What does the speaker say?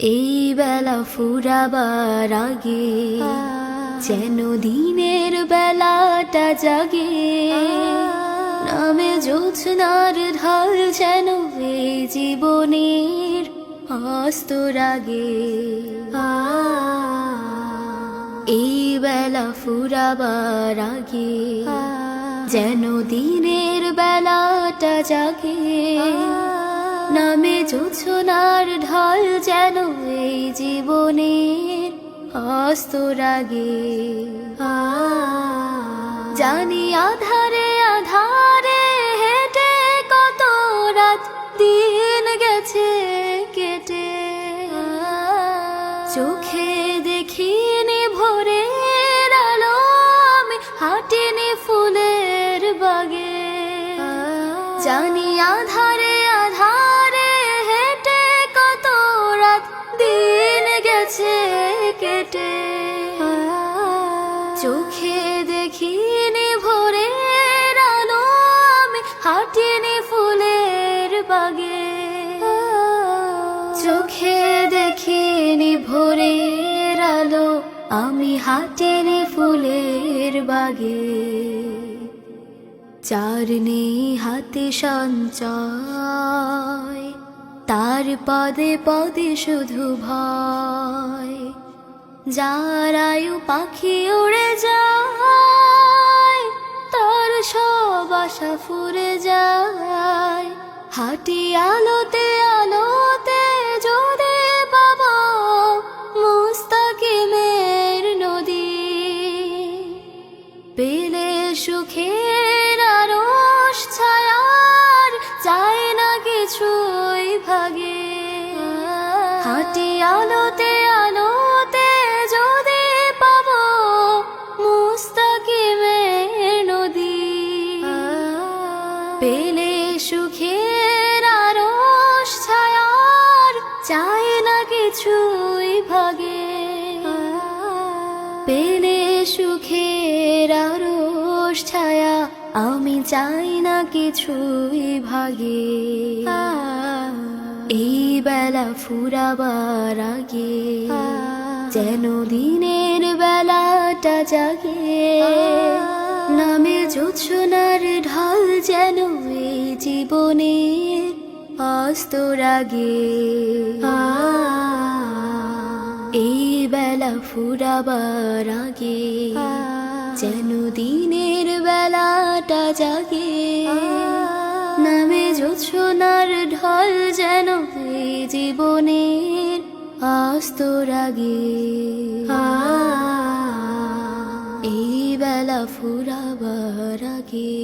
এই বেলা ফুরাবার আগে যেন দিনের বেলাটা জাগে, নামে জোছনার ঢাল যেন এই জীবনের অস্তর আগে। এই বেলা ফুরাবার আগে যেন দিনের বেলাটা জাগে, নামে জোছনার ঢাল যেন এই জীবনের অস্তর আগে। জানি আধারে আধারে হেঁটে কত রাত দিন গেছে কেটে, চোখে দেখিনি ভোরের আলো, আমি হাঁটিনি ফুলের বাগে। জানি আধারে আধারে হেঁটে কত রাত দিন গেছে কেটে, চোখে দেখিনি ভোরের আলো, আমি হাঁটিনি ফুলের বাগে। চোখে দেখিনি ভোরের আলো, আমি হাঁটিনি ফুলের বাগে। যার নেই হাতে সঞ্চয়, তার পদে পদে শুধু ভয়। যার আয়ু পাখি উড়ে যায়, তার সব আশা ফুরে যায়। হাঁটি আলোতে আলোতে যদি বাবা মুস্তাকিমের নদী, পেলে সুখের আরশ ছায়ার চায় না কিছুই ভাগে। হাঁটি আলোতে আলোতে যদি পাবো মুস্তাকিমের নদী, পেলে সুখের আরশ ছায়ার চায় না কিছুই ভাগে। পেলে সুখের আরশ ছায়া, আমি চাই না কিছুই ভাগে। এই বেলা ফুরাবার আগে যেন দিনের বেলাটা জাগে, নামে জোছনার ঢাল যেন এই জীবনের অস্তর আগে। এই বেলা ফুরাবার আগে যেন দিনের বেলাটা জাগে, নামে জোছনার ঢল যেন এই জীবনের অস্তর আগে। এই বেলা ফুরাবার আগে।